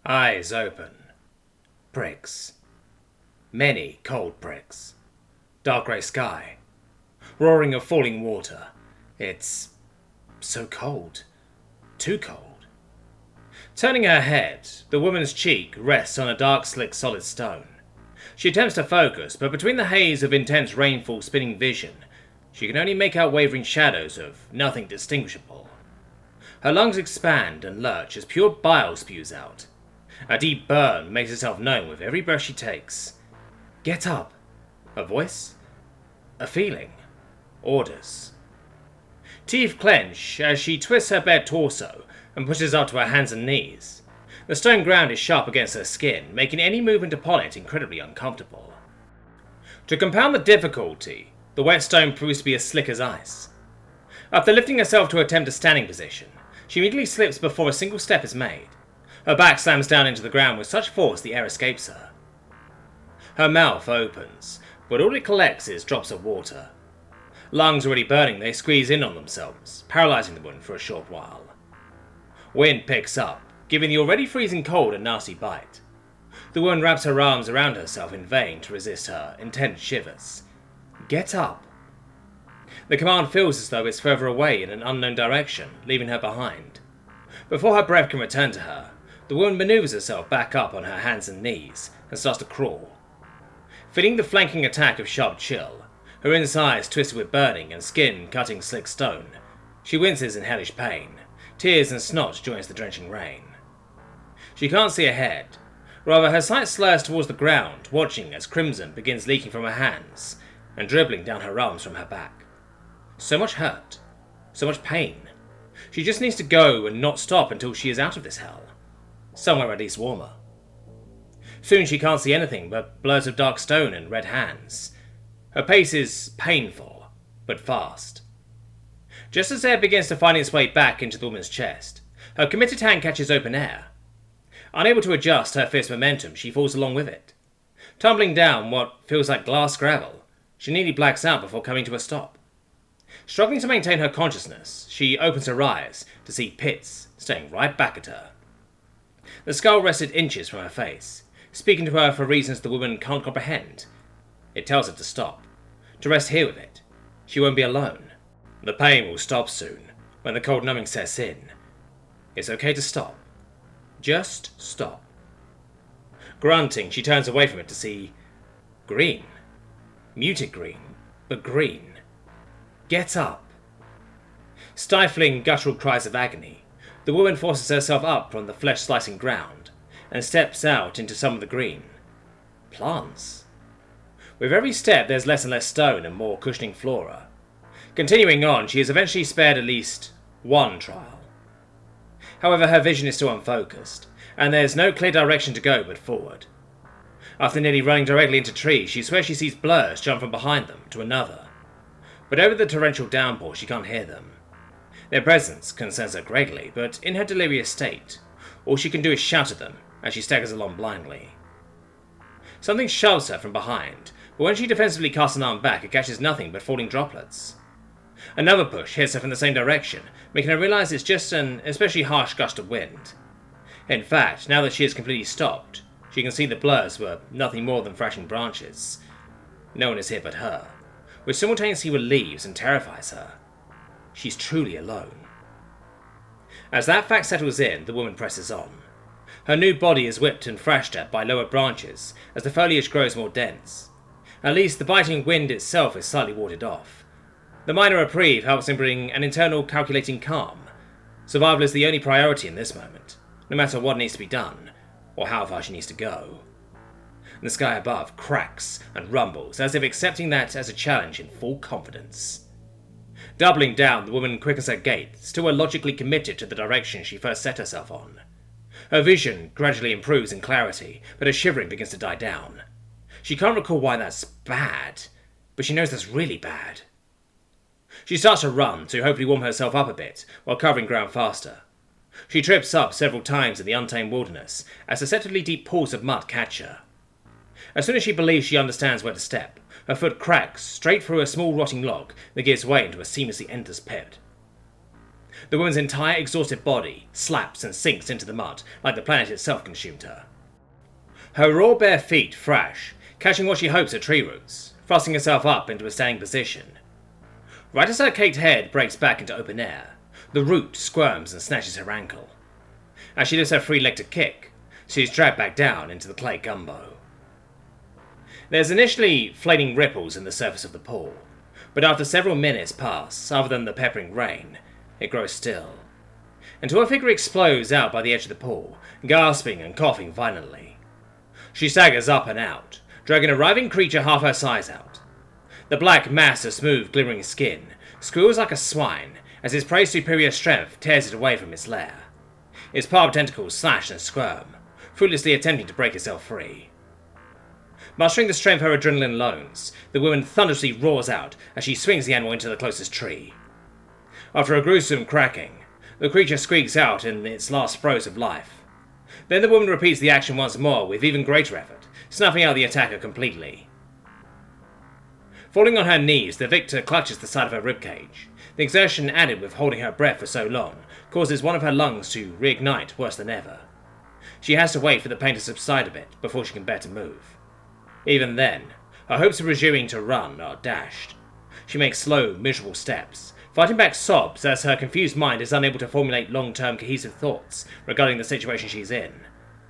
Eyes open. Pricks. Many cold pricks. Dark grey sky. Roaring of falling water. It's so cold. Too cold. Turning her head, the woman's cheek rests on a dark, slick, solid stone. She attempts to focus, but between the haze of intense rainfall spinning vision, she can only make out wavering shadows of nothing distinguishable. Her lungs expand and lurch as pure bile spews out. A deep burn makes itself known with every breath she takes. Get up. A voice? A feeling. Orders. Teeth clench as she twists her bare torso and pushes up to her hands and knees. The stone ground is sharp against her skin, making any movement upon it incredibly uncomfortable. To compound the difficulty, the wet stone proves to be as slick as ice. After lifting herself to attempt a standing position, she immediately slips before a single step is made. Her back slams down into the ground with such force the air escapes her. Her mouth opens, but all it collects is drops of water. Lungs already burning, they squeeze in on themselves, paralysing the woman for a short while. Wind picks up, giving the already freezing cold a nasty bite. The woman wraps her arms around herself in vain to resist her intense shivers. Get up. The command feels as though it's further away in an unknown direction, leaving her behind. Before her breath can return to her, the woman maneuvers herself back up on her hands and knees and starts to crawl. Feeling the flanking attack of sharp chill, her insides twisted with burning and skin cutting slick stone, she winces in hellish pain. Tears and snot joins the drenching rain. She can't see ahead. Rather, her sight slurs towards the ground, watching as crimson begins leaking from her hands and dribbling down her arms from her back. So much hurt. So much pain. She just needs to go and not stop until she is out of this hell. Somewhere at least warmer. Soon she can't see anything but blurs of dark stone and red hands. Her pace is painful, but fast. Just as air begins to find its way back into the woman's chest, her committed hand catches open air. Unable to adjust her fierce momentum, she falls along with it. Tumbling down what feels like glass gravel, she nearly blacks out before coming to a stop. Struggling to maintain her consciousness, she opens her eyes to see Pitts staring right back at her. The skull rested inches from her face, speaking to her for reasons the woman can't comprehend. It tells her to stop, to rest here with it. She won't be alone. The pain will stop soon, when the cold numbing sets in. It's okay to stop. Just stop. Grunting, she turns away from it to see green. Muted green, but green. Get up. Stifling guttural cries of agony, the woman forces herself up from the flesh-slicing ground and steps out into some of the green. Plants. With every step, there's less and less stone and more cushioning flora. Continuing on, she is eventually spared at least one trial. However, her vision is still unfocused, and there's no clear direction to go but forward. After nearly running directly into trees, she swears she sees blurs jump from behind them to another. But over the torrential downpour, she can't hear them. Their presence concerns her greatly, but in her delirious state, all she can do is shout at them as she staggers along blindly. Something shoves her from behind, but when she defensively casts an arm back, it catches nothing but falling droplets. Another push hits her from the same direction, making her realize it's just an especially harsh gust of wind. In fact, now that she is completely stopped, she can see the blurs were nothing more than thrashing branches. No one is here but her, which simultaneously relieves and terrifies her. She's truly alone. As that fact settles in, the woman presses on. Her new body is whipped and thrashed at by lower branches as the foliage grows more dense. At least the biting wind itself is slightly warded off. The minor reprieve helps in bringing an internal calculating calm. Survival is the only priority in this moment, no matter what needs to be done, or how far she needs to go. The sky above cracks and rumbles, as if accepting that as a challenge in full confidence. Doubling down, the woman quickens her gait, still illogically committed to the direction she first set herself on. Her vision gradually improves in clarity, but her shivering begins to die down. She can't recall why that's bad, but she knows that's really bad. She starts to run to hopefully warm herself up a bit, while covering ground faster. She trips up several times in the untamed wilderness, as deceptively deep pools of mud catch her. As soon as she believes she understands where to step, her foot cracks straight through a small rotting log that gives way into a seamlessly endless pit. The woman's entire exhausted body slaps and sinks into the mud like the planet itself consumed her. Her raw bare feet thrash, catching what she hopes are tree roots, thrusting herself up into a standing position. Right as her caked head breaks back into open air, the root squirms and snatches her ankle. As she lifts her free leg to kick, she is dragged back down into the clay gumbo. There's initially flaming ripples in the surface of the pool, but after several minutes pass, other than the peppering rain, it grows still, until her figure explodes out by the edge of the pool, gasping and coughing violently. She staggers up and out, dragging a writhing creature half her size out. The black mass of smooth, glimmering skin squeals like a swine as its prey's superior strength tears it away from its lair. Its barbed tentacles slash and squirm, fruitlessly attempting to break itself free. Mustering the strength her adrenaline loans, the woman thunderously roars out as she swings the animal into the closest tree. After a gruesome cracking, the creature squeaks out in its last throes of life. Then the woman repeats the action once more with even greater effort, snuffing out the attacker completely. Falling on her knees, the victor clutches the side of her ribcage. The exertion added with holding her breath for so long causes one of her lungs to reignite worse than ever. She has to wait for the pain to subside a bit before she can bear to move. Even then, her hopes of resuming to run are dashed. She makes slow, miserable steps, fighting back sobs as her confused mind is unable to formulate long-term cohesive thoughts regarding the situation she's in,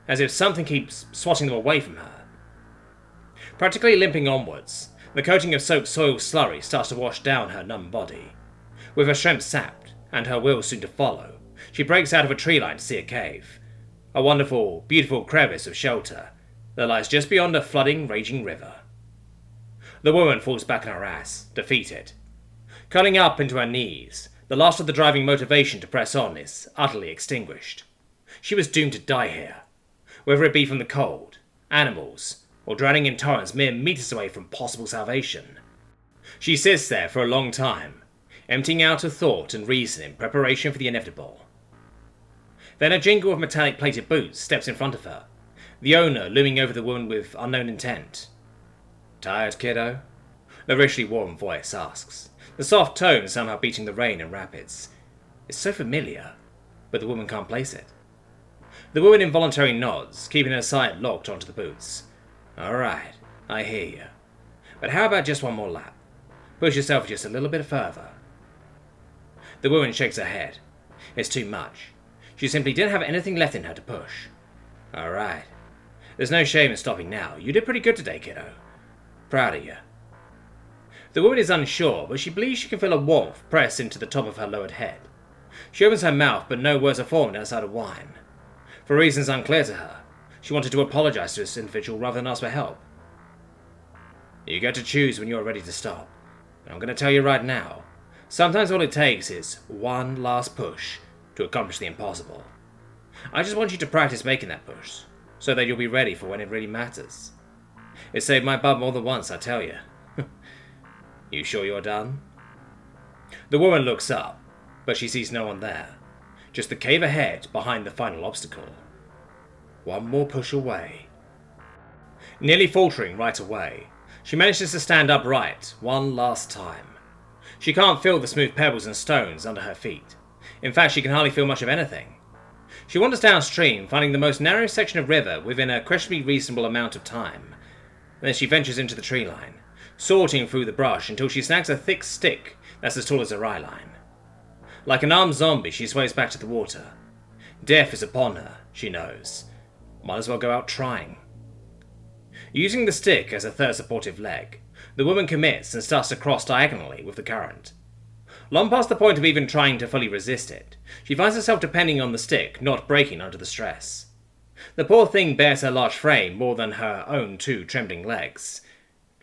as if something keeps swatting them away from her. Practically limping onwards, the coating of soaked soil slurry starts to wash down her numb body. With her strength sapped, and her will soon to follow, she breaks out of a tree line to see a cave. A wonderful, beautiful crevice of shelter that lies just beyond a flooding, raging river. The woman falls back on her ass, defeated. Curling up into her knees, the last of the driving motivation to press on is utterly extinguished. She was doomed to die here, whether it be from the cold, animals, or drowning in torrents mere meters away from possible salvation. She sits there for a long time, emptying out her thought and reason in preparation for the inevitable. Then a jingle of metallic plated boots steps in front of her, the owner looming over the woman with unknown intent. "Tired, kiddo?" The richly warm voice asks, the soft tone somehow beating the rain and rapids. It's so familiar, but the woman can't place it. The woman involuntarily nods, keeping her sight locked onto the boots. "Alright, I hear you. But how about just one more lap? Push yourself just a little bit further." The woman shakes her head. It's too much. She simply didn't have anything left in her to push. "Alright. There's no shame in stopping now. You did pretty good today, kiddo. Proud of you." The woman is unsure, but she believes she can feel a warmth press into the top of her lowered head. She opens her mouth, but no words are formed outside of whine. For reasons unclear to her, she wanted to apologize to this individual rather than ask for help. You get to choose when you are ready to stop. And I'm going to tell you right now, sometimes all it takes is one last push to accomplish the impossible. I just want you to practice making that push, so that you'll be ready for when it really matters. It saved my butt more than once, I tell you. You sure you're done? The woman looks up, but she sees no one there. Just the cave ahead behind the final obstacle. One more push away. Nearly faltering right away, she manages to stand upright one last time. She can't feel the smooth pebbles and stones under her feet. In fact, she can hardly feel much of anything. She wanders downstream, finding the most narrow section of river within a questionably reasonable amount of time. Then she ventures into the tree line, sorting through the brush until she snags a thick stick that's as tall as her eye line. Like an armed zombie, she sways back to the water. Death is upon her, she knows. Might as well go out trying. Using the stick as a third supportive leg, the woman commits and starts to cross diagonally with the current. Long past the point of even trying to fully resist it, she finds herself depending on the stick not breaking under the stress. The poor thing bears her large frame more than her own two trembling legs.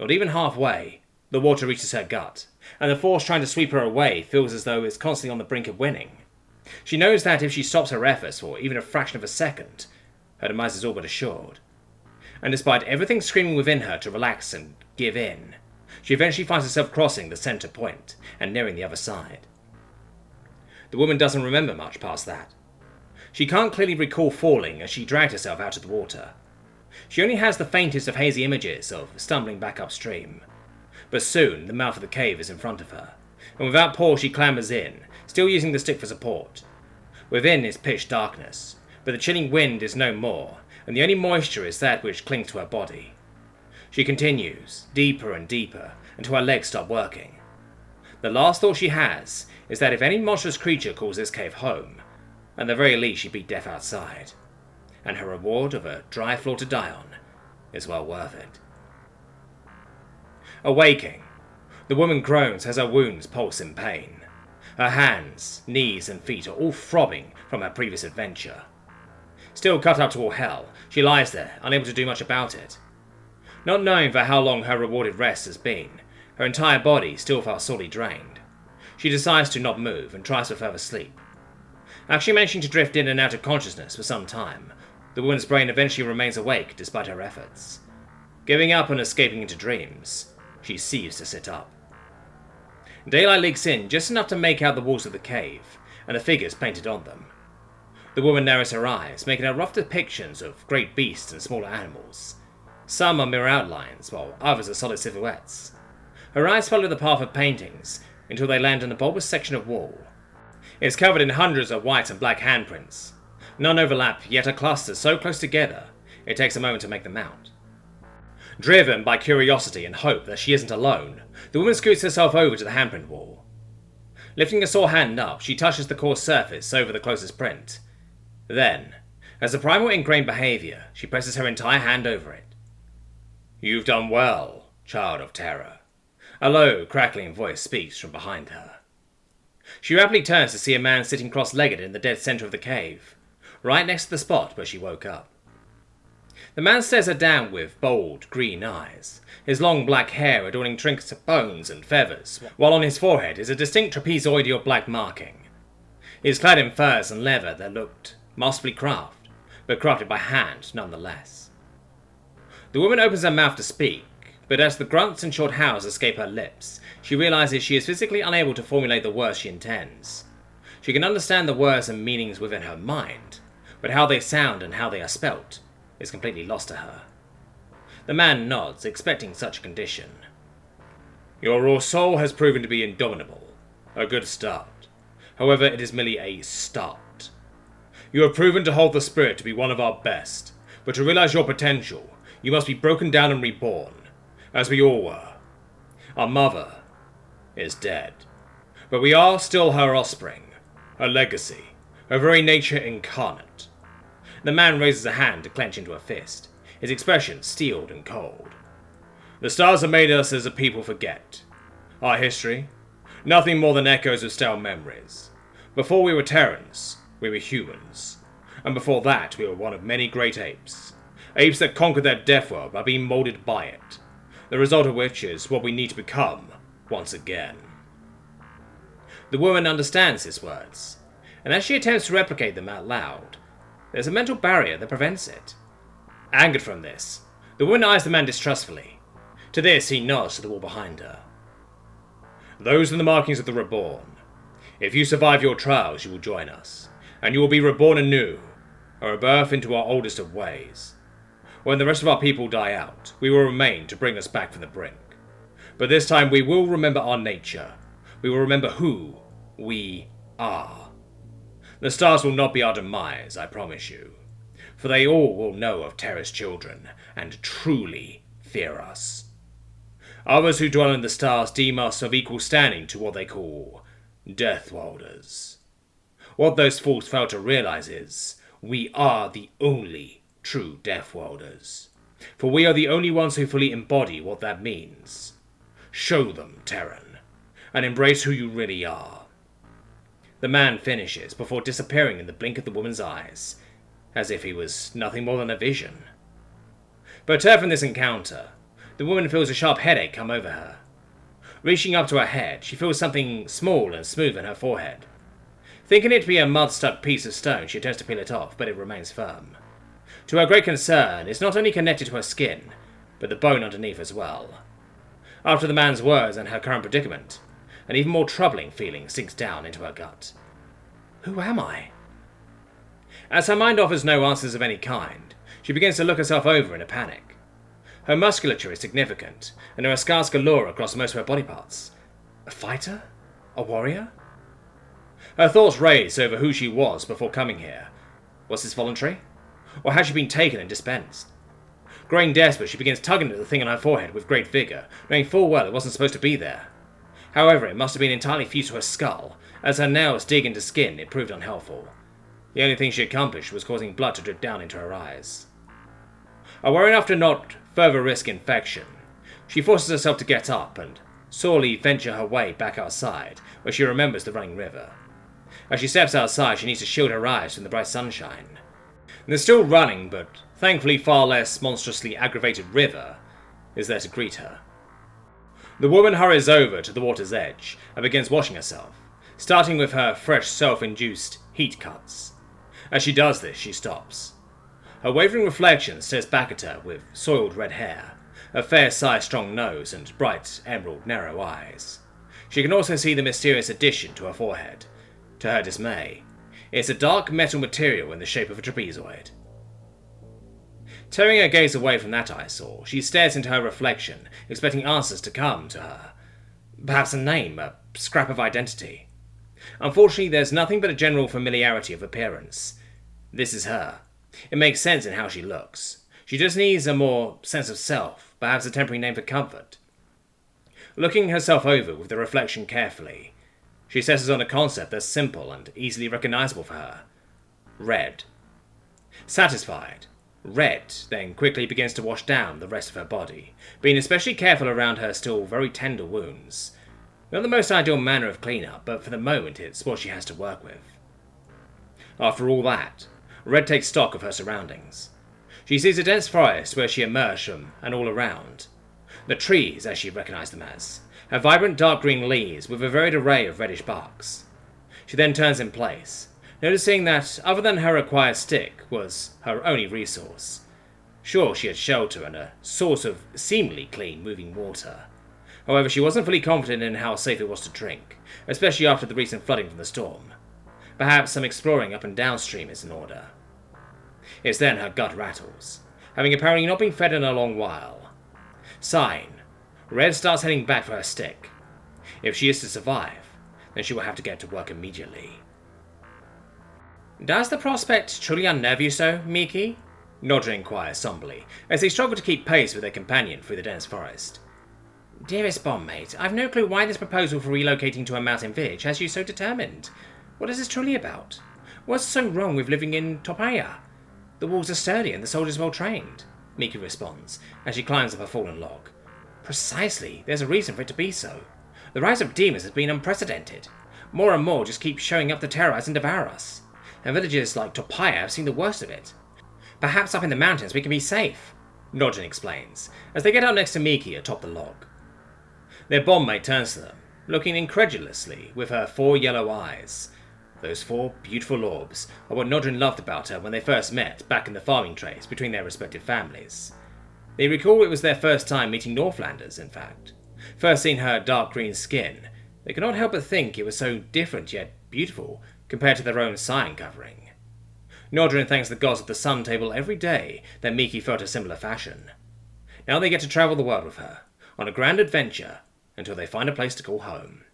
Not even halfway, the water reaches her gut, and the force trying to sweep her away feels as though it's constantly on the brink of winning. She knows that if she stops her efforts for even a fraction of a second, her demise is all but assured. And despite everything screaming within her to relax and give in, she eventually finds herself crossing the center point and nearing the other side. The woman doesn't remember much past that. She can't clearly recall falling as she dragged herself out of the water. She only has the faintest of hazy images of stumbling back upstream. But soon the mouth of the cave is in front of her, and without pause she clambers in, still using the stick for support. Within is pitch darkness, but the chilling wind is no more, and the only moisture is that which clings to her body. She continues, deeper and deeper, until her legs stop working. The last thought she has is that if any monstrous creature calls this cave home, at the very least she beat death outside, and her reward of a dry floor to die on is well worth it. Awaking, the woman groans as her wounds pulse in pain. Her hands, knees and feet are all throbbing from her previous adventure. Still cut up to all hell, she lies there, unable to do much about it. Not knowing for how long her rewarded rest has been, her entire body still felt sorely drained. She decides to not move and tries for further sleep. Actually managing to drift in and out of consciousness for some time, the woman's brain eventually remains awake despite her efforts. Giving up and escaping into dreams, she sees to sit up. Daylight leaks in just enough to make out the walls of the cave, and the figures painted on them. The woman narrows her eyes, making out rough depictions of great beasts and smaller animals. Some are mere outlines, while others are solid silhouettes. Her eyes follow the path of paintings until they land on a bulbous section of wall. It is covered in hundreds of white and black handprints. None overlap, yet are clustered so close together it takes a moment to make them out. Driven by curiosity and hope that she isn't alone, the woman scoots herself over to the handprint wall. Lifting a sore hand up, she touches the coarse surface over the closest print. Then, as a primal ingrained behaviour, she presses her entire hand over it. "You've done well, child of terror." A low, crackling voice speaks from behind her. She rapidly turns to see a man sitting cross-legged in the dead centre of the cave, right next to the spot where she woke up. The man stares her down with bold, green eyes, his long black hair adorning trinkets of bones and feathers, while on his forehead is a distinct trapezoidal black marking. He is clad in furs and leather that looked masterfully crafted, but crafted by hand nonetheless. The woman opens her mouth to speak, but as the grunts and short howls escape her lips, she realizes she is physically unable to formulate the words she intends. She can understand the words and meanings within her mind, but how they sound and how they are spelt is completely lost to her. The man nods, expecting such a condition. "Your raw soul has proven to be indomitable. A good start. However, it is merely a start. You have proven to hold the spirit to be one of our best, but to realize your potential, you must be broken down and reborn, as we all were. Our mother is dead, but we are still her offspring, her legacy, her very nature incarnate." The man raises a hand to clench into a fist, his expression steeled and cold. "The stars have made us as a people forget. Our history? Nothing more than echoes of stale memories. Before we were Terrans, we were humans. And before that, we were one of many great apes. Apes that conquered their death world by being molded by it. The result of which is what we need to become once again." The woman understands his words, and as she attempts to replicate them out loud, there's a mental barrier that prevents it. Angered from this, the woman eyes the man distrustfully. To this, he nods to the wall behind her. "Those are the markings of the reborn. If you survive your trials, you will join us, and you will be reborn anew, a rebirth into our oldest of ways. When the rest of our people die out, we will remain to bring us back from the brink. But this time we will remember our nature. We will remember who we are. The stars will not be our demise, I promise you, for they all will know of Terra's children, and truly fear us. Others who dwell in the stars deem us of equal standing to what they call Deathworlders. What those fools fail to realize is, we are the only true Deathworlders, for we are the only ones who fully embody what that means. Show them, Terran, and embrace who you really are." The man finishes before disappearing in the blink of the woman's eyes, as if he was nothing more than a vision. Perturbed from this encounter, the woman feels a sharp headache come over her. Reaching up to her head, she feels something small and smooth in her forehead. Thinking it to be a mud-stuck piece of stone, she attempts to peel it off, but it remains firm. To her great concern, it's not only connected to her skin, but the bone underneath as well. After the man's words and her current predicament, an even more troubling feeling sinks down into her gut. Who am I? As her mind offers no answers of any kind, she begins to look herself over in a panic. Her musculature is significant, and there are scars galore across most of her body parts. A fighter? A warrior? Her thoughts raced over who she was before coming here. Was this voluntary? Or had she been taken and dispensed? Growing desperate, she begins tugging at the thing on her forehead with great vigour, knowing full well it wasn't supposed to be there. However, it must have been entirely fused to her skull. As her nails dig into skin, it proved unhelpful. The only thing she accomplished was causing blood to drip down into her eyes. Aware enough to not further risk infection, she forces herself to get up and sorely venture her way back outside, where she remembers the running river. As she steps outside, she needs to shield her eyes from the bright sunshine. The still running, but thankfully far less monstrously aggravated river is there to greet her. The woman hurries over to the water's edge and begins washing herself, starting with her fresh self-induced heat cuts. As she does this, she stops. Her wavering reflection stares back at her with soiled red hair, a fair-sized strong nose and bright emerald narrow eyes. She can also see the mysterious addition to her forehead. To her dismay, it's a dark metal material in the shape of a trapezoid. Tearing her gaze away from that eyesore, she stares into her reflection, expecting answers to come to her. Perhaps a name, a scrap of identity. Unfortunately, there's nothing but a general familiarity of appearance. This is her. It makes sense in how she looks. She just needs a more sense of self, perhaps a temporary name for comfort. Looking herself over with the reflection carefully, she settles on a concept that's simple and easily recognizable for her. Red. Satisfied, Red then quickly begins to wash down the rest of her body, being especially careful around her still very tender wounds. Not the most ideal manner of cleanup, but for the moment it's what she has to work with. After all that, Red takes stock of her surroundings. She sees a dense forest where she emerged from and all around. The trees, as she recognized them as, have vibrant dark green leaves with a varied array of reddish barks. She then turns in place, noticing that other than her acquired stick was her only resource. Sure, she had shelter and a source of seemingly clean moving water. However, she wasn't fully confident in how safe it was to drink, especially after the recent flooding from the storm. Perhaps some exploring up and downstream is in order. It's then her gut rattles, having apparently not been fed in a long while. Sighing, Red starts heading back for her stick. If she is to survive, then she will have to get to work immediately. "Does the prospect truly unnerve you so, Meeky?" Nodra inquires somberly, as they struggle to keep pace with their companion through the dense forest. "Dearest bondmate, I've no clue why this proposal for relocating to a mountain village has you so determined. What is this truly about? What's so wrong with living in Topaya? The walls are sturdy and the soldiers well trained," Meeky responds, as she climbs up a fallen log. "Precisely, there's a reason for it to be so. The rise of demons has been unprecedented. More and more just keep showing up to terrorize and devour us. And villages like Topaya have seen the worst of it. Perhaps up in the mountains we can be safe," Nodrin explains, as they get up next to Meeky atop the log. Their bondmate turns to them, looking incredulously with her 4 yellow eyes. Those 4 beautiful orbs are what Nodrin loved about her when they first met back in the farming trays between their respective families. They recall it was their first time meeting Northlanders, in fact. First seeing her dark green skin, they could not help but think it was so different yet beautiful compared to their own cyan covering. Nodrin thanks the gods of the Sun Table every day that Meeky felt a similar fashion. Now they get to travel the world with her, on a grand adventure, until they find a place to call home.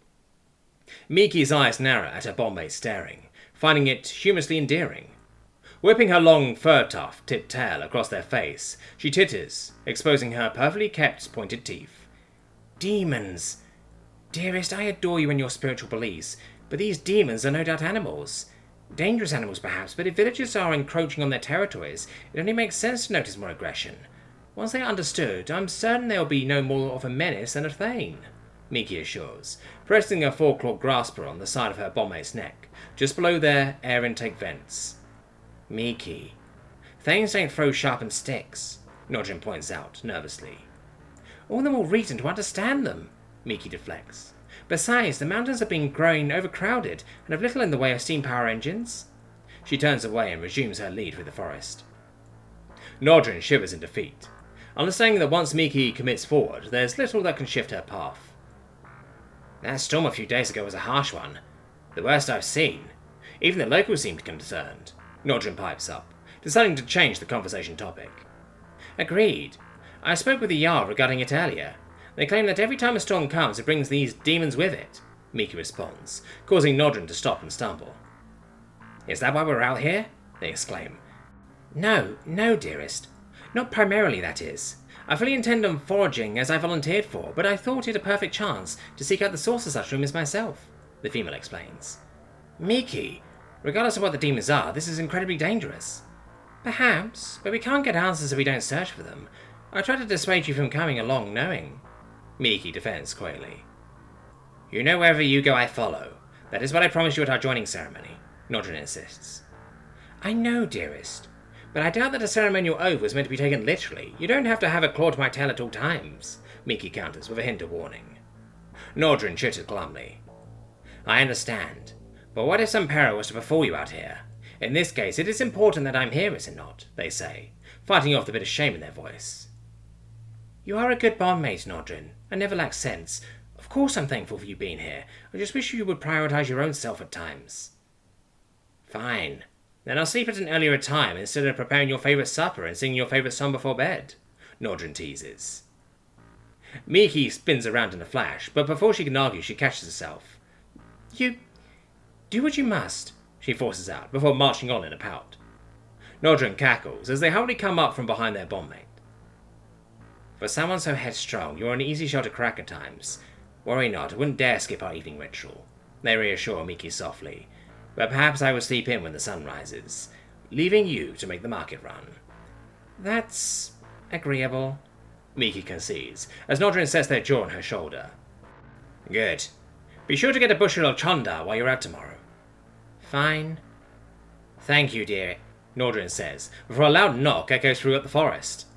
Meeky's eyes narrow at her bondmate staring, finding it humorously endearing. Whipping her long fur-tuft tipped tail across their face, she titters, exposing her perfectly kept pointed teeth. "Demons! Dearest, I adore you and your spiritual beliefs, but these demons are no doubt animals. Dangerous animals perhaps, but if villagers are encroaching on their territories, it only makes sense to notice more aggression. Once they are understood, I'm certain they'll be no more of a menace than a thane," Meeky assures, pressing a 4-clawed grasper on the side of her bondmate's neck, just below their air intake vents. "Meeky, thanes don't throw sharpened sticks," Nodrin points out, nervously. "All the more reason to understand them," Meeky deflects. "Besides, the mountains have been growing overcrowded and have little in the way of steam power engines." She turns away and resumes her lead through the forest. Nodrin shivers in defeat, understanding that once Meeky commits forward, there's little that can shift her path. "That storm a few days ago was a harsh one. The worst I've seen. Even the locals seemed concerned," Nodrin pipes up, deciding to change the conversation topic. "Agreed. I spoke with the Jarl regarding it earlier. They claim that every time a storm comes, it brings these demons with it. Meek responds, causing Nodrin to stop and stumble. Is that why we're out here? They exclaim. No, dearest. Not primarily, that is. I fully intend on foraging as I volunteered for, but I thought it a perfect chance to seek out the source of such rumors myself, the female explains. Meeky, regardless of what the demons are, this is incredibly dangerous. Perhaps, but we can't get answers if we don't search for them. I tried to dissuade you from coming along knowing. Meeky defends coyly. You know wherever you go I follow. That is what I promised you at our joining ceremony, Nodrin insists. I know, dearest. But I doubt that a ceremonial oath was meant to be taken literally. You don't have to have a claw to my tail at all times, Meeky counters with a hint of warning. Nodrin chittered glumly. I understand. But what if some peril was to befall you out here? In this case, it is important that I'm here, is it not? They say, fighting off the bit of shame in their voice. You are a good bondmate, Nodrin. I never lack sense. Of course I'm thankful for you being here. I just wish you would prioritize your own self at times. Fine. Then I'll sleep at an earlier time instead of preparing your favorite supper and singing your favorite song before bed, Nodrin teases. Meeky spins around in a flash, but before she can argue, she catches herself. You do what you must, she forces out, before marching on in a pout. Nodrin cackles as they hurriedly come up from behind their bondmate. For someone so headstrong, you're an easy shot to crack at times. Worry not, I wouldn't dare skip our evening ritual, they reassure Meeky softly. But perhaps I will sleep in when the sun rises, leaving you to make the market run. That's agreeable, Meeky concedes, as Nodrin sets their jaw on her shoulder. Good. Be sure to get a bushel of chanda while you're out tomorrow. Fine. Thank you, dear, Nodrin says, before a loud knock echoes through the forest.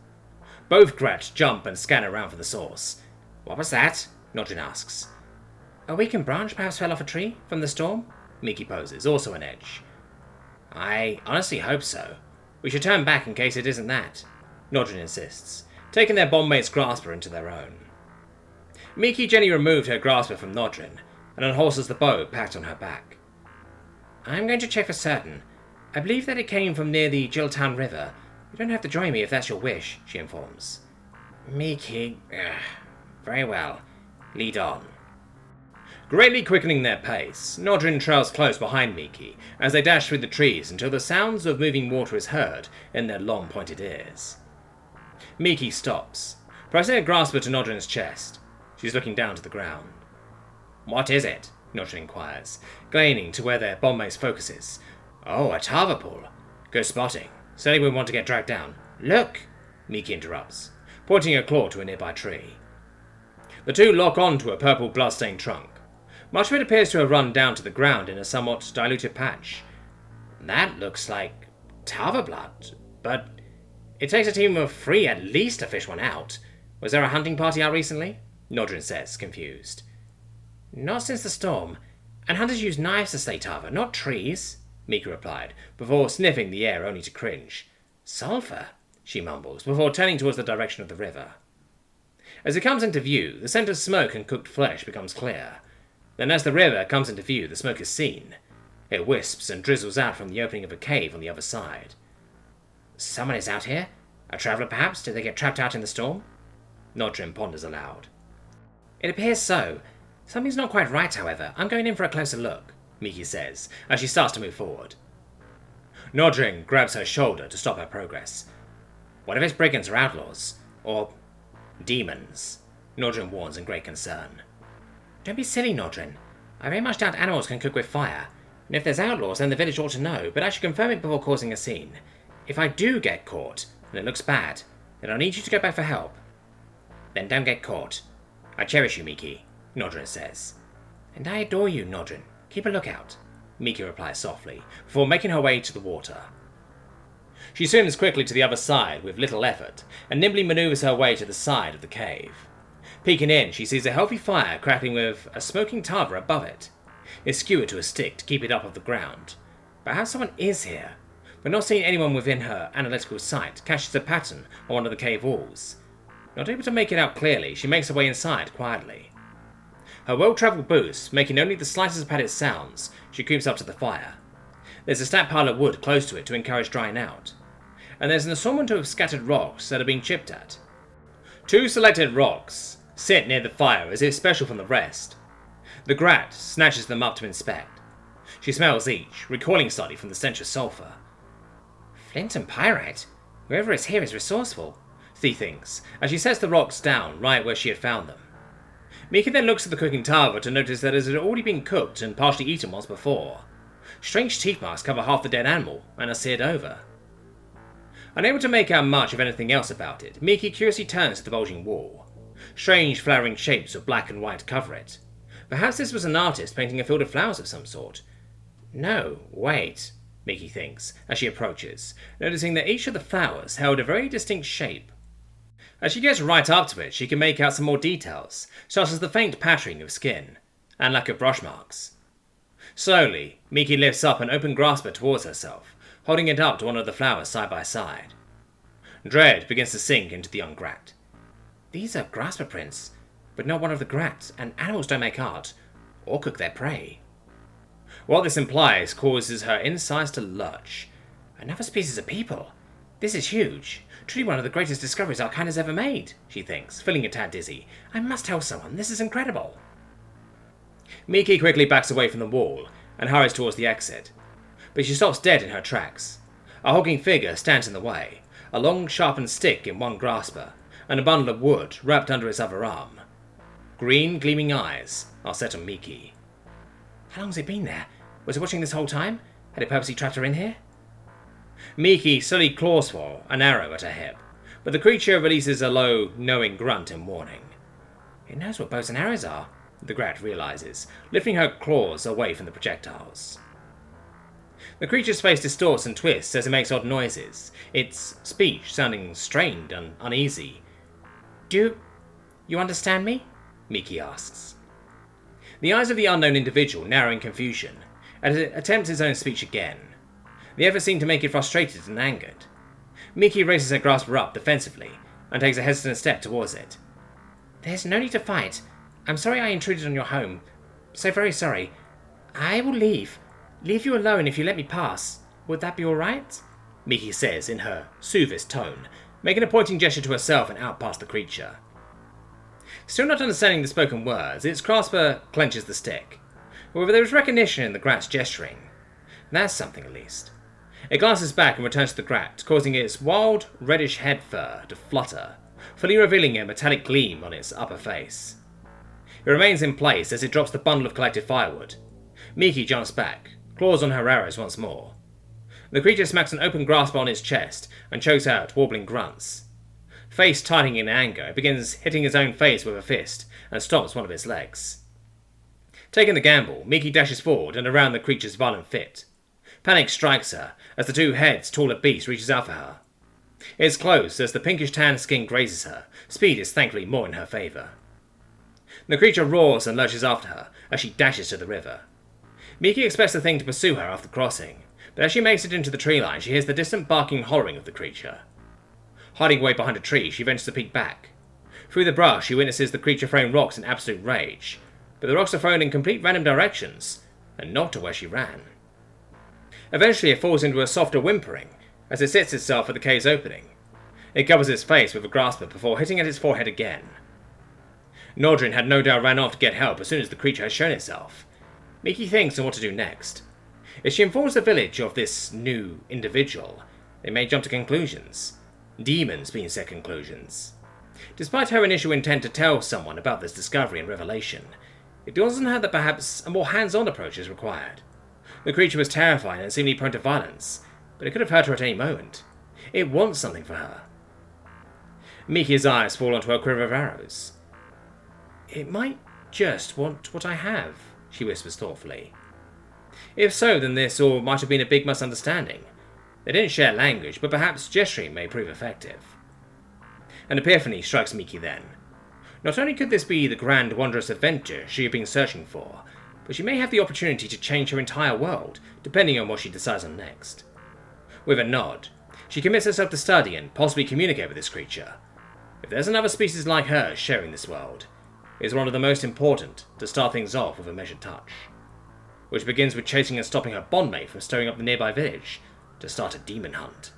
Both Gretch jump and scan around for the source. What was that? Nodrin asks. A weakened branch perhaps fell off a tree from the storm? Meeky poses, also an edge. I honestly hope so. We should turn back in case it isn't that, Nodrin insists, taking their bondmate's grasper into their own. Meeky gently removed her grasper from Nodrin and unhorses the bow packed on her back. I'm going to check for certain. I believe that it came from near the Jilltown River. You don't have to join me if that's your wish, she informs. Meeky, very well. Lead on. Greatly quickening their pace, Nodrin trails close behind Meeky as they dash through the trees until the sounds of moving water is heard in their long pointed ears. Meeky stops, pressing a grasper to Nodrin's chest. She's looking down to the ground. What is it? Nodrin inquires, gleaning to where their bondmate's focus is. Oh, a tava pool. Good spotting. Certainly we want to get dragged down. Look! Meeky interrupts, pointing a claw to a nearby tree. The two lock on to a purple blood-stained trunk. Much of it appears to have run down to the ground in a somewhat diluted patch. That looks like tava blood, but it takes a team of 3 at least to fish one out. Was there a hunting party out recently? Nodrin says, confused. Not since the storm, and hunters use knives to slay tava, not trees, Meek replied, before sniffing the air only to cringe. Sulphur, she mumbles, before turning towards the direction of the river. As it comes into view, the scent of smoke and cooked flesh becomes clear. Then as the river comes into view, the smoke is seen. It wisps and drizzles out from the opening of a cave on the other side. Someone is out here? A traveller, perhaps? Did they get trapped out in the storm? Nodrin ponders aloud. It appears so. Something's not quite right, however. I'm going in for a closer look, Meeky says, as she starts to move forward. Nodrin grabs her shoulder to stop her progress. What if it's brigands or outlaws? Or demons? Nodrin warns in great concern. Don't be silly, Nodrin. I very much doubt animals can cook with fire, and if there's outlaws, then the village ought to know, but I should confirm it before causing a scene. If I do get caught, and it looks bad, then I'll need you to go back for help. Then don't get caught. I cherish you, Meeky, Nodrin says. And I adore you, Nodrin. Keep a lookout, Meeky replies softly, before making her way to the water. She swims quickly to the other side with little effort, and nimbly maneuvers her way to the side of the cave. Peeking in, she sees a healthy fire crackling with a smoking tava above it. It's skewered to a stick to keep it up off the ground. Perhaps someone is here, but not seeing anyone within her analytical sight, catches a pattern on one of the cave walls. Not able to make it out clearly, she makes her way inside quietly. Her well-travelled boots making only the slightest of padded sounds, she creeps up to the fire. There's a stacked pile of wood close to it to encourage drying out, and there's an assortment of scattered rocks that are being chipped at. 2 selected rocks sit near the fire as if special from the rest. The Grat snatches them up to inspect. She smells each, recoiling slightly from the stench of sulphur. Flint and pyrite? Whoever is here is resourceful, she thinks, as she sets the rocks down right where she had found them. Meek then looks at the cooking tava to notice that it had already been cooked and partially eaten once before. Strange teeth marks cover half the dead animal and are seared over. Unable to make out much of anything else about it, Meek curiously turns to the bulging wall. Strange flowering shapes of black and white cover it. Perhaps this was an artist painting a field of flowers of some sort. No, wait, Meek thinks, as she approaches, noticing that each of the flowers held a very distinct shape. As she gets right up to it, she can make out some more details, such as the faint patterning of skin, and lack of brush marks. Slowly, Meek lifts up an open grasper towards herself, holding it up to one of the flowers side by side. Dread begins to sink into the young Grat. These are grasper prints, but not one of the Grats, and animals don't make art, or cook their prey. What this implies causes her insides to lurch. Another species of people? This is huge. Truly one of the greatest discoveries our kind has ever made, she thinks, feeling a tad dizzy. I must tell someone, this is incredible. Meek quickly backs away from the wall and hurries towards the exit, but she stops dead in her tracks. A hulking figure stands in the way, a long sharpened stick in one grasper, and a bundle of wood wrapped under its other arm. Green, gleaming eyes are set on Meek. How long's it been there? Was it watching this whole time? Had it purposely trapped her in here? Meek slowly claws for an arrow at her hip, but the creature releases a low, knowing grunt in warning. It knows what bows and arrows are, the Grat realizes, lifting her claws away from the projectiles. The creature's face distorts and twists as it makes odd noises, its speech sounding strained and uneasy. Do you understand me? Meek asks. The eyes of the unknown individual narrow in confusion, as it attempts its own speech again. The effort seemed to make it frustrated and angered. Meek raises her grasper up defensively and takes a hesitant step towards it. There's no need to fight. I'm sorry I intruded on your home. So very sorry. I will leave. Leave you alone if you let me pass. Would that be all right? Meek says in her soothest tone, making a pointing gesture to herself and out past the creature. Still not understanding the spoken words, its grasper clenches the stick. However, there is recognition in the Grat's gesturing. That's something at least. It glances back and returns to the Grat, causing its wild, reddish head fur to flutter, fully revealing a metallic gleam on its upper face. It remains in place as it drops the bundle of collected firewood. Meek jumps back, claws on her arrows once more. The creature smacks an open grasp on its chest and chokes out warbling grunts. Face tightening in anger, it begins hitting its own face with a fist and stomps one of its legs. Taking the gamble, Meek dashes forward and around the creature's violent fit. Panic strikes her as the two-heads taller beast reaches out for her. It's close as the pinkish-tan skin grazes her. Speed is thankfully more in her favour. The creature roars and lurches after her as she dashes to the river. Meek expects the thing to pursue her after crossing, but as she makes it into the tree line, she hears the distant barking and hollering of the creature. Hiding away behind a tree, she ventures to peek back. Through the brush, she witnesses the creature throwing rocks in absolute rage, but the rocks are thrown in complete random directions, and not to where she ran. Eventually it falls into a softer whimpering, as it sits itself at the cave's opening. It covers its face with a grasper before hitting at its forehead again. Nordrin had no doubt ran off to get help as soon as the creature had shown itself. Meek thinks on what to do next. If she informs the village of this new individual, they may jump to conclusions. Demons being set conclusions. Despite her initial intent to tell someone about this discovery and revelation, it dawns on her that perhaps a more hands-on approach is required. The creature was terrifying and seemingly prone to violence, but it could have hurt her at any moment. It wants something for her. Meek's eyes fall onto her quiver of arrows. It might just want what I have, she whispers thoughtfully. If so, then this all might have been a big misunderstanding. They didn't share language, but perhaps gesturing may prove effective. An epiphany strikes Meek then. Not only could this be the grand, wondrous adventure she had been searching for, but she may have the opportunity to change her entire world, depending on what she decides on next. With a nod, she commits herself to study and possibly communicate with this creature. If there's another species like her sharing this world, it is one of the most important to start things off with a measured touch, which begins with chasing and stopping her bondmate from stirring up the nearby village to start a demon hunt.